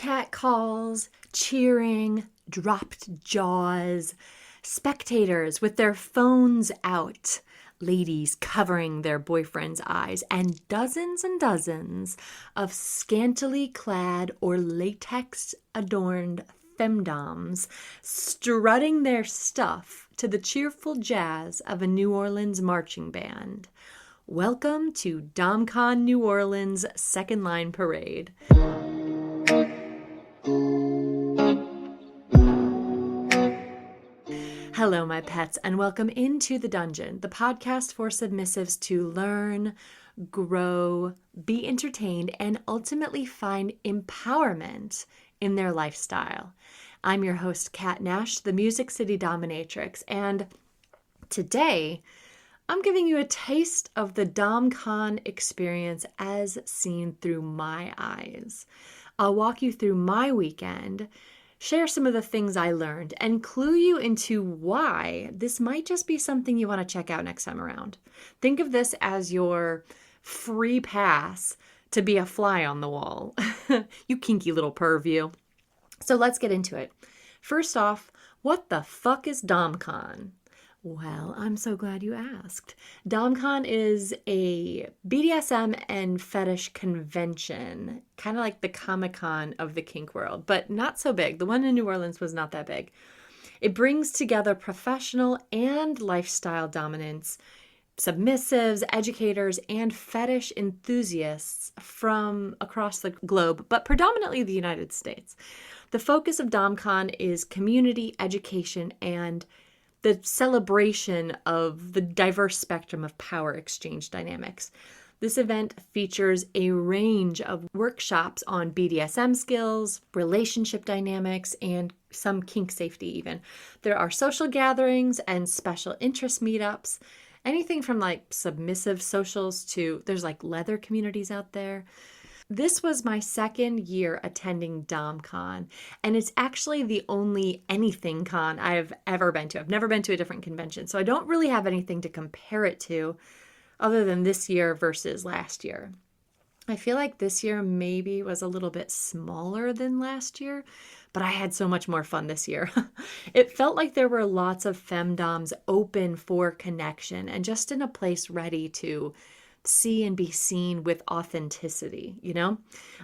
catcalls, cheering, dropped jaws, spectators with their phones out, ladies covering their boyfriend's eyes, and dozens of scantily clad or latex-adorned femdoms strutting their stuff to the cheerful jazz of a New Orleans marching band. Welcome to DomCon New Orleans Second Line Parade. Hello, my pets, and welcome into The Dungeon, the podcast for submissives to learn, grow, be entertained, and ultimately find empowerment in their lifestyle. I'm your host, Kat Nash, the Music City Dominatrix, and today I'm giving you a taste of the DomCon experience as seen through my eyes. I'll walk you through my weekend, share some of the things I learned, and clue you into why this might just be something you want to check out next time around. Think of this as your free pass to be a fly on the wall. You kinky little perv, you. So let's get into it. First off, what the fuck is DomCon? Well, I'm so glad you asked. DomCon is a BDSM and fetish convention, kind of like the Comic-Con of the kink world, but not so big. The one in New Orleans was not that big. It brings together professional and lifestyle dominants, submissives, educators, and fetish enthusiasts from across the globe, but predominantly the United States. The focus of DomCon is community, education, and the celebration of the diverse spectrum of power exchange dynamics. This event features a range of workshops on BDSM skills, relationship dynamics, and some kink safety even. There are social gatherings and special interest meetups, anything from like submissive socials to there's like leather communities out there. This was my second year attending DomCon, and it's actually the only anything con I've ever been to. I've never been to a different convention, so I don't really have anything to compare it to other than this year versus last year. I feel like this year maybe was a little bit smaller than last year, but I had so much more fun this year. It felt like there were lots of femdoms open for connection and just in a place ready to see and be seen with authenticity, you know?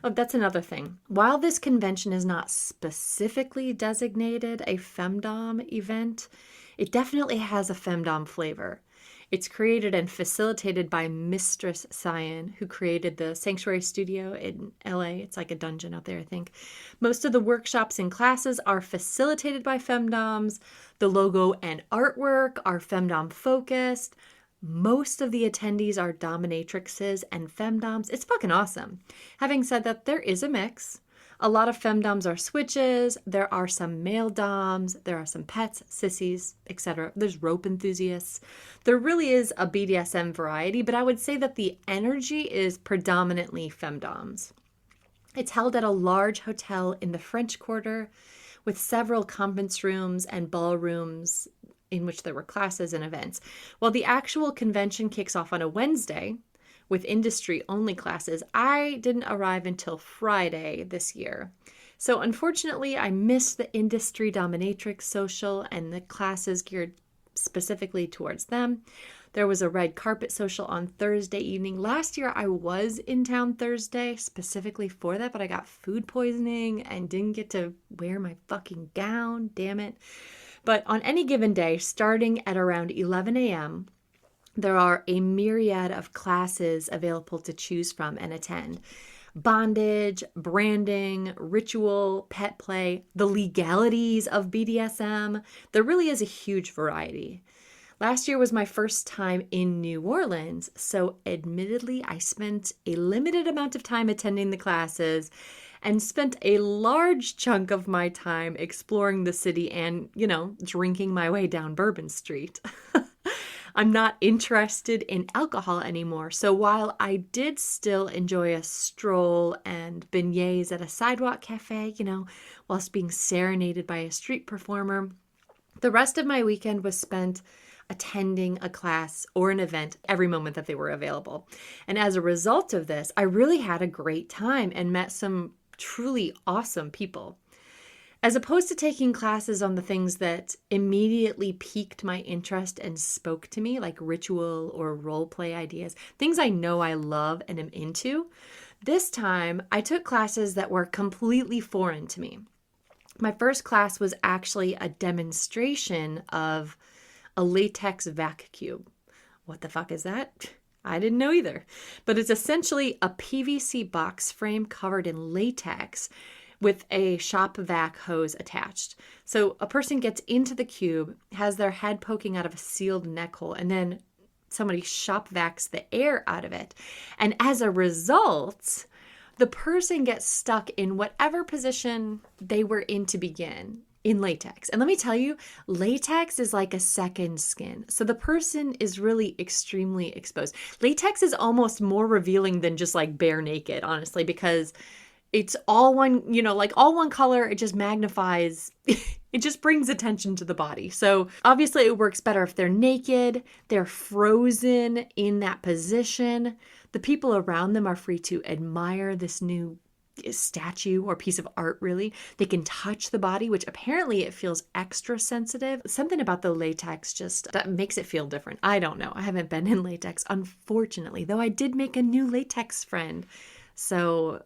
Oh, that's another thing. While this convention is not specifically designated a femdom event, it definitely has a femdom flavor. It's created and facilitated by Mistress Cyan, who created the Sanctuary Studio in LA. It's like a dungeon out there, I think. Most of the workshops and classes are facilitated by femdoms. The logo and artwork are femdom focused. Most of the attendees are dominatrixes and femdoms. It's fucking awesome. Having said that, there is a mix. A lot of femdoms are switches. There are some male doms. There are some pets, sissies, etc. There's rope enthusiasts. There really is a BDSM variety, but I would say that the energy is predominantly femdoms. It's held at a large hotel in the French Quarter with several conference rooms and ballrooms in which there were classes and events. While the actual convention kicks off on a Wednesday with industry-only classes, I didn't arrive until Friday this year. So unfortunately, I missed the industry dominatrix social and the classes geared specifically towards them. There was a red carpet social on Thursday evening. Last year, I was in town Thursday specifically for that, but I got food poisoning and didn't get to wear my fucking gown. Damn it. But on any given day, starting at around 11 a.m., there are a myriad of classes available to choose from and attend. Bondage, branding, ritual, pet play, the legalities of BDSM. There really is a huge variety. Last year was my first time in New Orleans, so admittedly, I spent a limited amount of time attending the classes and spent a large chunk of my time exploring the city and, drinking my way down Bourbon Street. I'm not interested in alcohol anymore, so while I did still enjoy a stroll and beignets at a sidewalk cafe, whilst being serenaded by a street performer, the rest of my weekend was spent attending a class or an event every moment that they were available. And as a result of this, I really had a great time and met some truly awesome people. As opposed to taking classes on the things that immediately piqued my interest and spoke to me, like ritual or role play ideas, things I know I love and am into, this time I took classes that were completely foreign to me. My first class was actually a demonstration of a latex vac cube. What the fuck is that? I didn't know either. But it's essentially a PVC box frame covered in latex with a shop vac hose attached. So a person gets into the cube, has their head poking out of a sealed neck hole, and then somebody shop vacs the air out of it. And as a result, the person gets stuck in whatever position they were in to begin in latex. And let me tell you, latex is like a second skin. So the person is really extremely exposed. Latex is almost more revealing than just like bare naked, honestly, because it's all one, like all one color. It just magnifies, it just brings attention to the body. So obviously it works better if they're naked, they're frozen in that position. The people around them are free to admire this new statue or piece of art, really. They can touch the body, which apparently it feels extra sensitive. Something about the latex just that makes it feel different. I don't know. I haven't been in latex, unfortunately, though I did make a new latex friend. So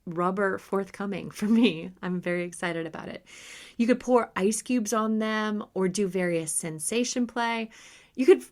rubber forthcoming for me. I'm very excited about it. You could pour ice cubes on them or do various sensation play. You could,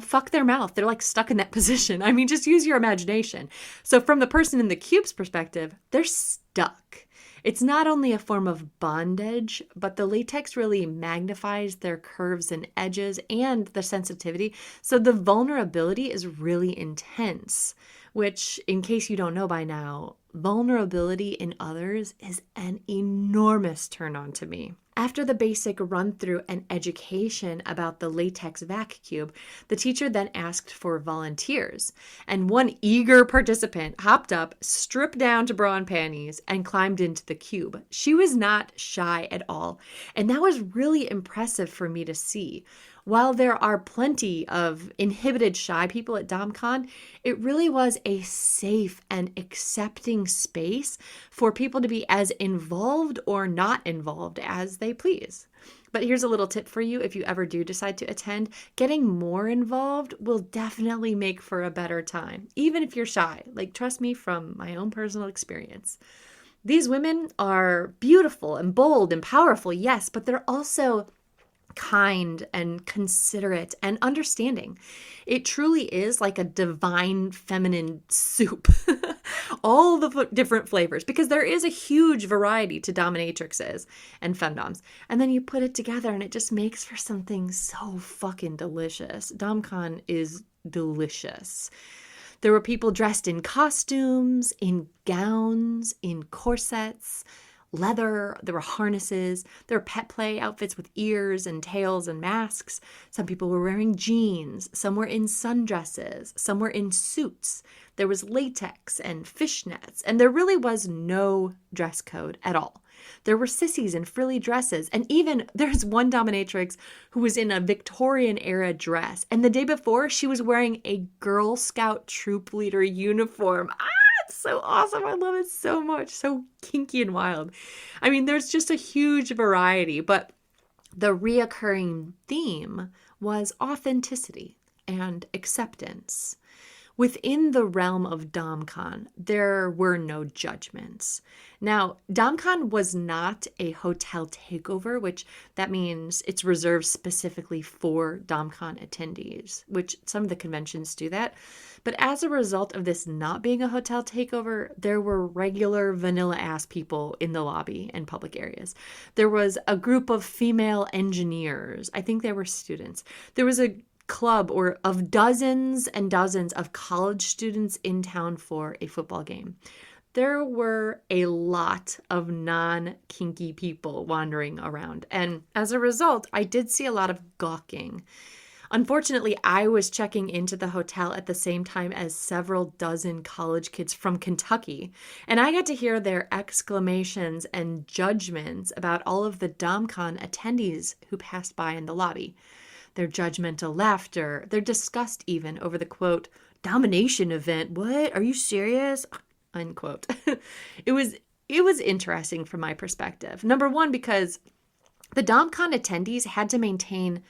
fuck their mouth. They're like stuck in that position. I mean, just use your imagination. So from the person in the cube's perspective, they're stuck. It's not only a form of bondage, but the latex really magnifies their curves and edges and the sensitivity. So the vulnerability is really intense, which, in case you don't know by now, vulnerability in others is an enormous turn on to me. After the basic run through and education about the latex vac cube, the teacher then asked for volunteers. And one eager participant hopped up, stripped down to bra and panties, and climbed into the cube. She was not shy at all. And that was really impressive for me to see. While there are plenty of inhibited shy people at DomCon, it really was a safe and accepting space for people to be as involved or not involved as they please. But here's a little tip for you if you ever do decide to attend. Getting more involved will definitely make for a better time, even if you're shy. Like, trust me from my own personal experience. These women are beautiful and bold and powerful, yes, but they're also kind and considerate and understanding. It truly is like a divine feminine soup. All the different flavors, because there is a huge variety to dominatrixes and femdoms. And then you put it together and it just makes for something so fucking delicious. DomCon is delicious. There were people dressed in costumes, in gowns, in corsets, leather, there were harnesses, there were pet play outfits with ears and tails and masks. Some people were wearing jeans, some were in sundresses, some were in suits. There was latex and fishnets, and there really was no dress code at all. There were sissies in frilly dresses, and even there's one dominatrix who was in a Victorian era dress, and the day before she was wearing a Girl Scout troop leader uniform. It's so awesome. I love it so much. So kinky and wild. I mean, there's just a huge variety, but the reoccurring theme was authenticity and acceptance. Within the realm of DomCon, there were no judgments. Now, DomCon was not a hotel takeover, which that means it's reserved specifically for DomCon attendees, which some of the conventions do that. But as a result of this not being a hotel takeover, there were regular vanilla-ass people in the lobby and public areas. There was a group of female engineers. I think they were students. There was a club or of dozens and dozens of college students in town for a football game. There were a lot of non-kinky people wandering around. And as a result, I did see a lot of gawking. Unfortunately, I was checking into the hotel at the same time as several dozen college kids from Kentucky, and I got to hear their exclamations and judgments about all of the DomCon attendees who passed by in the lobby. Their judgmental laughter, their disgust even over the, quote, domination event. What? Are you serious? Unquote. It it was interesting from my perspective. Number one, because the DomCon attendees had to maintain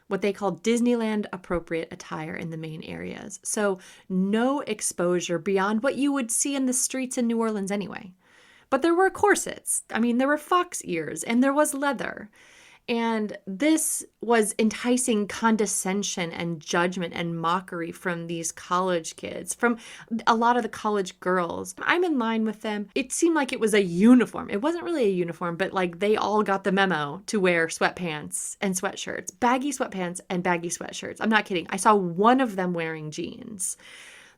what they call Disneyland appropriate attire in the main areas. So no exposure beyond what you would see in the streets in New Orleans anyway. But there were corsets. I mean, there were fox ears and there was leather. And this was enticing condescension and judgment and mockery from these college kids, from a lot of the college girls. I'm in line with them. It seemed like it was a uniform. It wasn't really a uniform, but like they all got the memo to wear sweatpants and sweatshirts, baggy sweatpants and baggy sweatshirts. I'm not kidding. I saw one of them wearing jeans.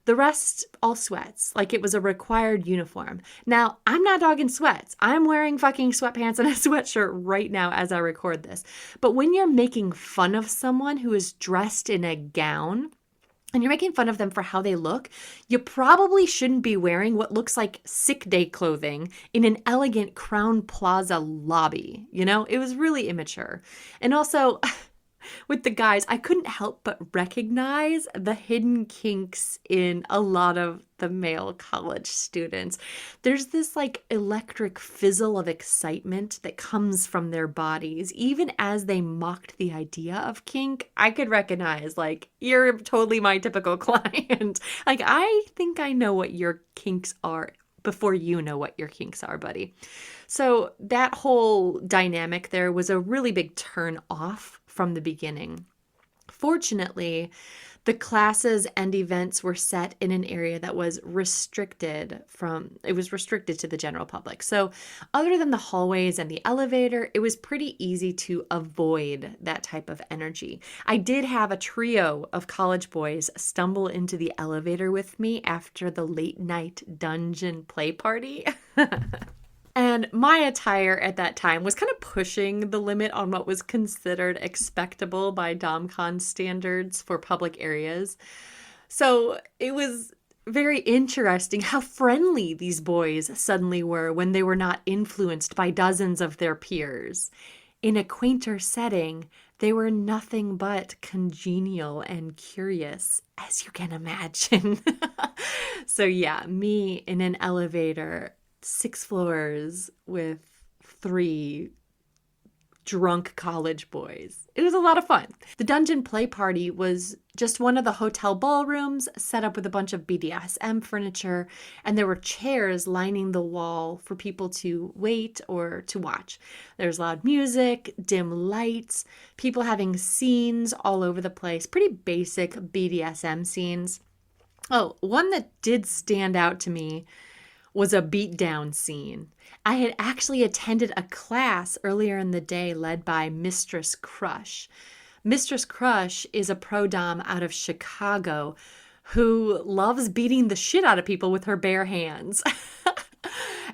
The rest, all sweats, like it was a required uniform. Now, I'm not dogging sweats. I'm wearing fucking sweatpants and a sweatshirt right now as I record this. But when you're making fun of someone who is dressed in a gown, and you're making fun of them for how they look, you probably shouldn't be wearing what looks like sick day clothing in an elegant Crown Plaza lobby. You know, it was really immature. And also, with the guys, I couldn't help but recognize the hidden kinks in a lot of the male college students. There's this like electric fizzle of excitement that comes from their bodies. Even as they mocked the idea of kink, I could recognize like, you're totally my typical client. Like, I think I know what your kinks are before you know what your kinks are, buddy. So that whole dynamic there was a really big turn off from the beginning. Fortunately, the classes and events were set in an area that was restricted to the general public. So other than the hallways and the elevator, it was pretty easy to avoid that type of energy. I did have a trio of college boys stumble into the elevator with me after the late night dungeon play party. And my attire at that time was kind of pushing the limit on what was considered expectable by DomCon standards for public areas. So it was very interesting how friendly these boys suddenly were when they were not influenced by dozens of their peers. In a quainter setting, they were nothing but congenial and curious, as you can imagine. So yeah, me in an elevator, 6 floors with 3 drunk college boys. It was a lot of fun. The dungeon play party was just one of the hotel ballrooms set up with a bunch of BDSM furniture, and there were chairs lining the wall for people to wait or to watch. There's loud music, dim lights, people having scenes all over the place, pretty basic BDSM scenes. Oh, one that did stand out to me was a beatdown scene. I had actually attended a class earlier in the day led by Mistress Crush. Mistress Crush is a pro-dom out of Chicago who loves beating the shit out of people with her bare hands.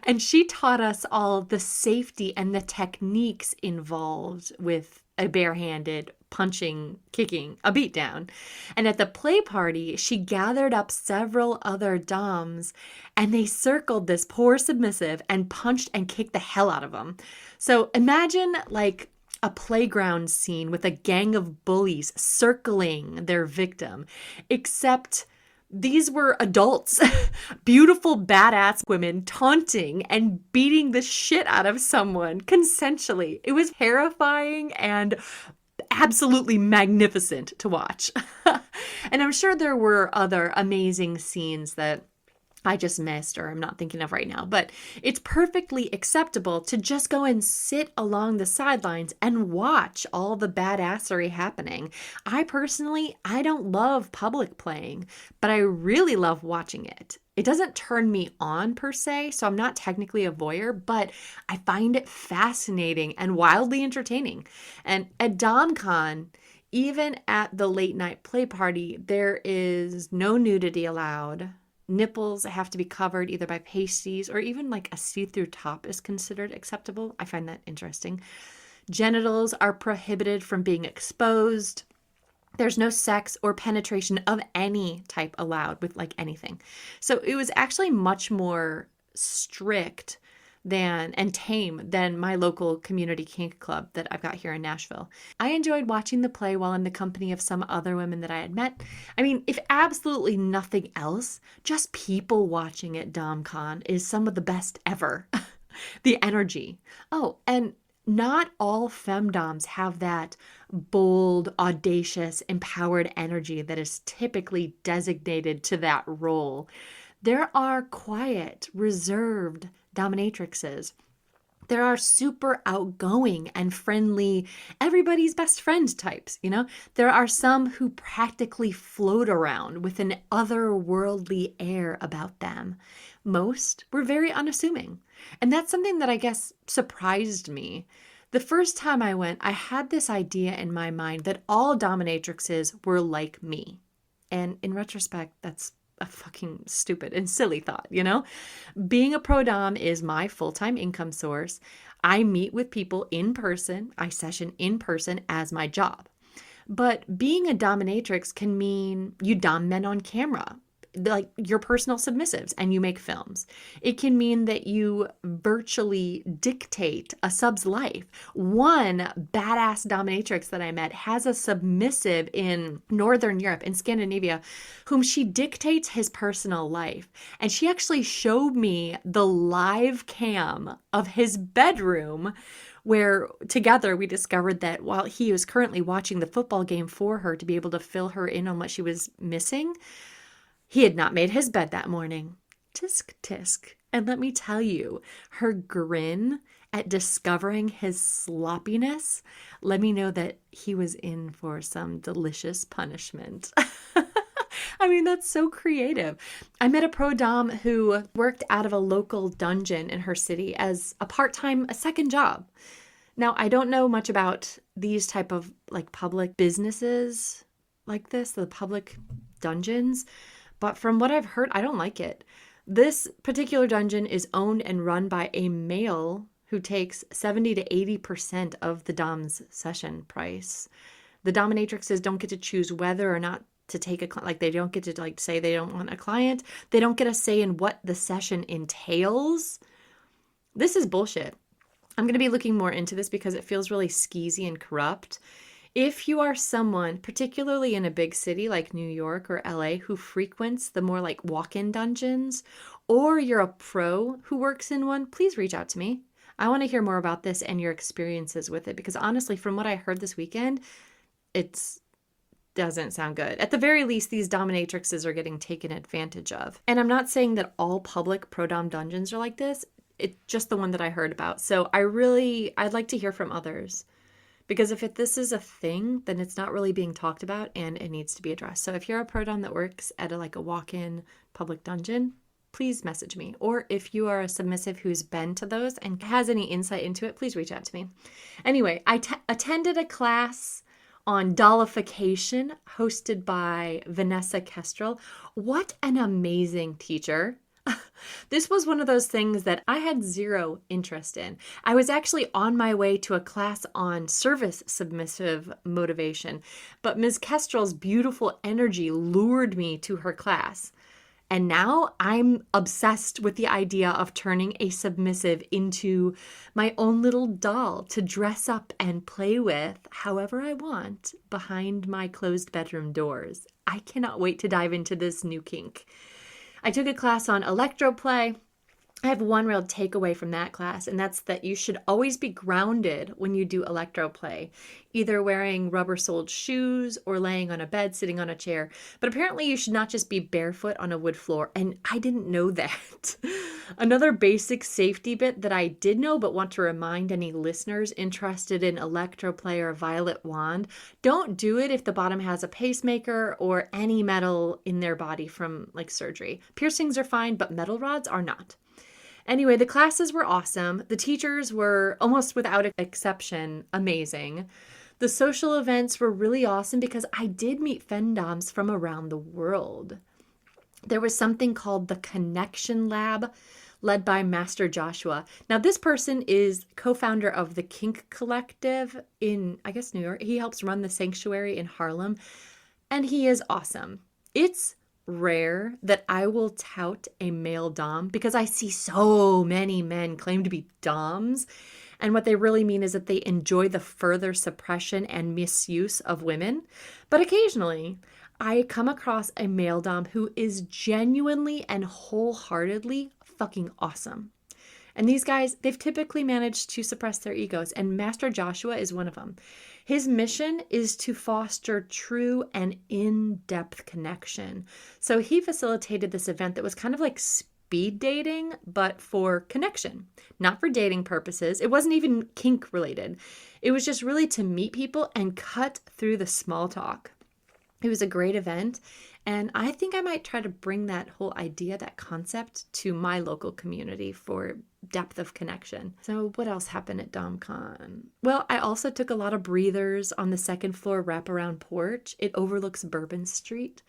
And she taught us all the safety and the techniques involved with a barehanded punching, kicking, a beatdown. And at the play party, she gathered up several other doms and they circled this poor submissive and punched and kicked the hell out of him. So imagine like a playground scene with a gang of bullies circling their victim, except these were adults, beautiful, badass women taunting and beating the shit out of someone consensually. It was terrifying and absolutely magnificent to watch. And I'm sure there were other amazing scenes that I just missed or I'm not thinking of right now, but it's perfectly acceptable to just go and sit along the sidelines and watch all the badassery happening. I don't love public playing, but I really love watching it. It doesn't turn me on per se, so I'm not technically a voyeur, but I find it fascinating and wildly entertaining. And at DomCon, even at the late night play party, there is no nudity allowed. Nipples have to be covered either by pasties or even like a see-through top is considered acceptable. I find that interesting. Genitals are prohibited from being exposed. There's no sex or penetration of any type allowed with like anything. So it was actually much more strict and tame than my local community kink club that I've got here in Nashville. I enjoyed watching the play while in the company of some other women that I had met. I mean, if absolutely nothing else, just people watching at DomCon is some of the best ever. The energy. Oh, and not all femdoms have that bold, audacious, empowered energy that is typically designated to that role. There are quiet, reserved dominatrixes. There are super outgoing and friendly, everybody's best friend types, you know? There are some who practically float around with an otherworldly air about them. Most were very unassuming. And that's something that I guess surprised me. The first time I went, I had this idea in my mind that all dominatrixes were like me. And in retrospect, that's a fucking stupid and silly thought, you know? Being a pro dom is my full-time income source. I meet with people in person. I session in person as my job. But being a dominatrix can mean you dom men on camera, like your personal submissives, and you make films. It can mean that you virtually dictate a sub's life. One badass dominatrix that I met has a submissive in Northern Europe, in Scandinavia, whom she dictates his personal life. And she actually showed me the live cam of his bedroom, where together we discovered that while he was currently watching the football game for her to be able to fill her in on what she was missing, he had not made his bed that morning. Tisk, tisk. And let me tell you, her grin at discovering his sloppiness let me know that he was in for some delicious punishment. I mean, that's so creative. I met a pro dom who worked out of a local dungeon in her city as a second job. Now, I don't know much about these type of like public businesses like this, the public dungeons. But from what I've heard, I don't like it. This particular dungeon is owned and run by a male who takes 70 to 80% of the dom's session price. The dominatrixes don't get to choose whether or not to take they don't get to like say they don't want a client. They don't get a say in what the session entails. This is bullshit. I'm going to be looking more into this because it feels really skeezy and corrupt. If you are someone, particularly in a big city like New York or LA, who frequents the more like walk-in dungeons, or you're a pro who works in one, please reach out to me. I want to hear more about this and your experiences with it, because honestly, from what I heard this weekend, it doesn't sound good. At the very least, these dominatrixes are getting taken advantage of. And I'm not saying that all public pro-dom dungeons are like this. It's just the one that I heard about. So I'd like to hear from others. Because if this is a thing, then it's not really being talked about and it needs to be addressed. So if you're a pro dom that works at a walk-in public dungeon, please message me. Or if you are a submissive who's been to those and has any insight into it, please reach out to me. Anyway, I attended a class on dollification hosted by Vanessa Kestrel. What an amazing teacher. This was one of those things that I had zero interest in. I was actually on my way to a class on service submissive motivation, but Ms. Kestrel's beautiful energy lured me to her class. And now I'm obsessed with the idea of turning a submissive into my own little doll to dress up and play with however I want behind my closed bedroom doors. I cannot wait to dive into this new kink. I took a class on electroplay. I have one real takeaway from that class, and that's that you should always be grounded when you do electroplay, either wearing rubber-soled shoes or laying on a bed, sitting on a chair. But apparently you should not just be barefoot on a wood floor, and I didn't know that. Another basic safety bit that I did know but want to remind any listeners interested in electroplay or violet wand, don't do it if the bottom has a pacemaker or any metal in their body from surgery. Piercings are fine, but metal rods are not. Anyway, the classes were awesome. The teachers were, almost without exception, amazing. The social events were really awesome because I did meet femdoms from around the world. There was something called the Connection Lab, led by Master Joshua. Now, this person is co-founder of the Kink Collective in, I guess, New York. He helps run the sanctuary in Harlem, and he is awesome. It's rare that I will tout a male dom because I see so many men claim to be doms, and what they really mean is that they enjoy the further suppression and misuse of women. But occasionally I come across a male dom who is genuinely and wholeheartedly fucking awesome. And these guys, they've typically managed to suppress their egos, and Master Joshua is one of them. His mission is to foster true and in-depth connection. So he facilitated this event that was kind of like speed dating, but for connection, not for dating purposes. It wasn't even kink related. It was just really to meet people and cut through the small talk. It was a great event, and I think I might try to bring that whole idea, that concept, to my local community for depth of connection. So what else happened at DomCon? Well, I also took a lot of breathers on the second floor wraparound porch. It overlooks Bourbon Street.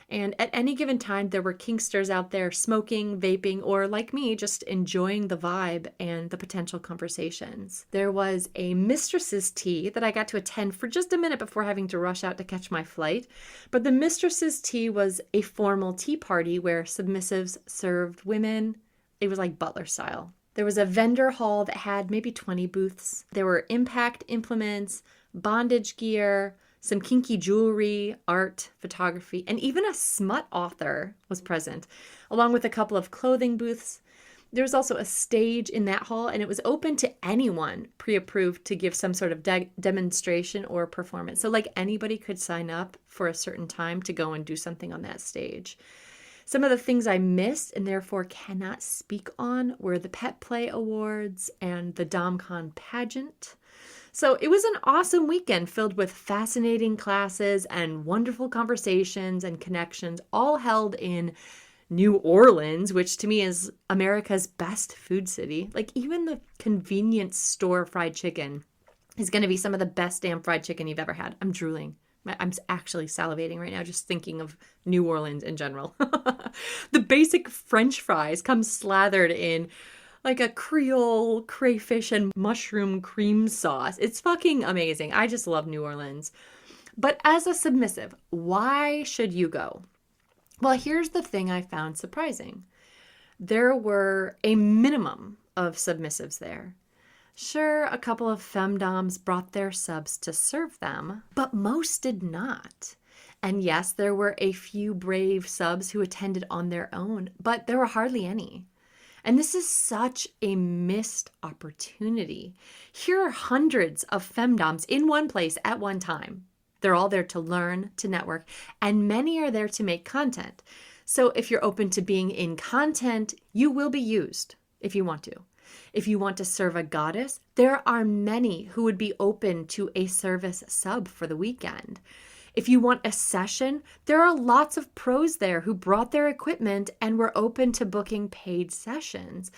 And at any given time, there were kinksters out there smoking, vaping, or like me, just enjoying the vibe and the potential conversations. There was a mistress's tea that I got to attend for just a minute before having to rush out to catch my flight. But the mistress's tea was a formal tea party where submissives served women. It was like butler style. There was a vendor hall that had maybe 20 booths. There were impact implements, bondage gear, some kinky jewelry, art, photography, and even a smut author was present, along with a couple of clothing booths. There was also a stage in that hall, and it was open to anyone pre-approved to give some sort of demonstration or performance. So like anybody could sign up for a certain time to go and do something on that stage. Some of the things I missed and therefore cannot speak on were the Pet Play Awards and the DomCon pageant. So it was an awesome weekend filled with fascinating classes and wonderful conversations and connections, all held in New Orleans, which to me is America's best food city. Like even the convenience store fried chicken is going to be some of the best damn fried chicken you've ever had. I'm drooling. I'm actually salivating right now just thinking of New Orleans in general. The basic French fries come slathered in like a Creole crayfish and mushroom cream sauce. It's fucking amazing. I just love New Orleans. But as a submissive, why should you go? Well, here's the thing I found surprising. There were a minimum of submissives there. Sure, a couple of femdoms brought their subs to serve them, but most did not. And yes, there were a few brave subs who attended on their own, but there were hardly any. And this is such a missed opportunity. Here are hundreds of femdoms in one place at one time. They're all there to learn, to network, and many are there to make content. So if you're open to being in content, you will be used if you want to. If you want to serve a goddess, there are many who would be open to a service sub for the weekend. If you want a session, there are lots of pros there who brought their equipment and were open to booking paid sessions.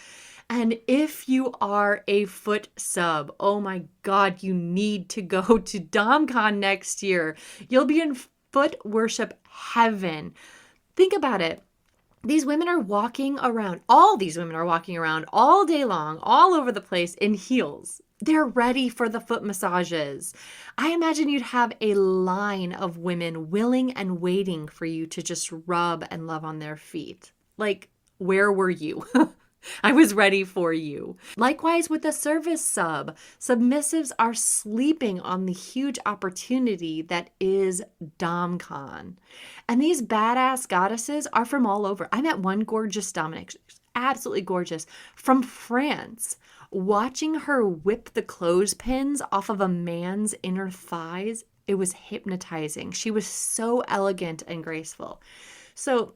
And if you are a foot sub, oh my God, you need to go to DomCon next year. You'll be in foot worship heaven. Think about it. These women are walking around, all these women are walking around all day long, all over the place in heels. They're ready for the foot massages. I imagine you'd have a line of women willing and waiting for you to just rub and love on their feet. Like, where were you? I was ready for you. Likewise with the service sub, submissives are sleeping on the huge opportunity that is DomCon. And these badass goddesses are from all over. I met one gorgeous dominatrix, absolutely gorgeous, from France. Watching her whip the clothespins off of a man's inner thighs, it was hypnotizing. She was so elegant and graceful. So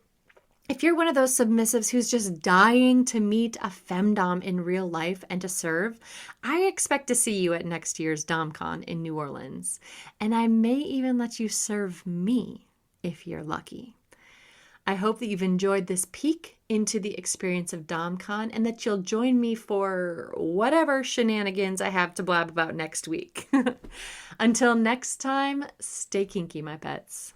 if you're one of those submissives who's just dying to meet a femdom in real life and to serve, I expect to see you at next year's DomCon in New Orleans. And I may even let you serve me if you're lucky. I hope that you've enjoyed this peek into the experience of DomCon and that you'll join me for whatever shenanigans I have to blab about next week. Until next time, stay kinky, my pets.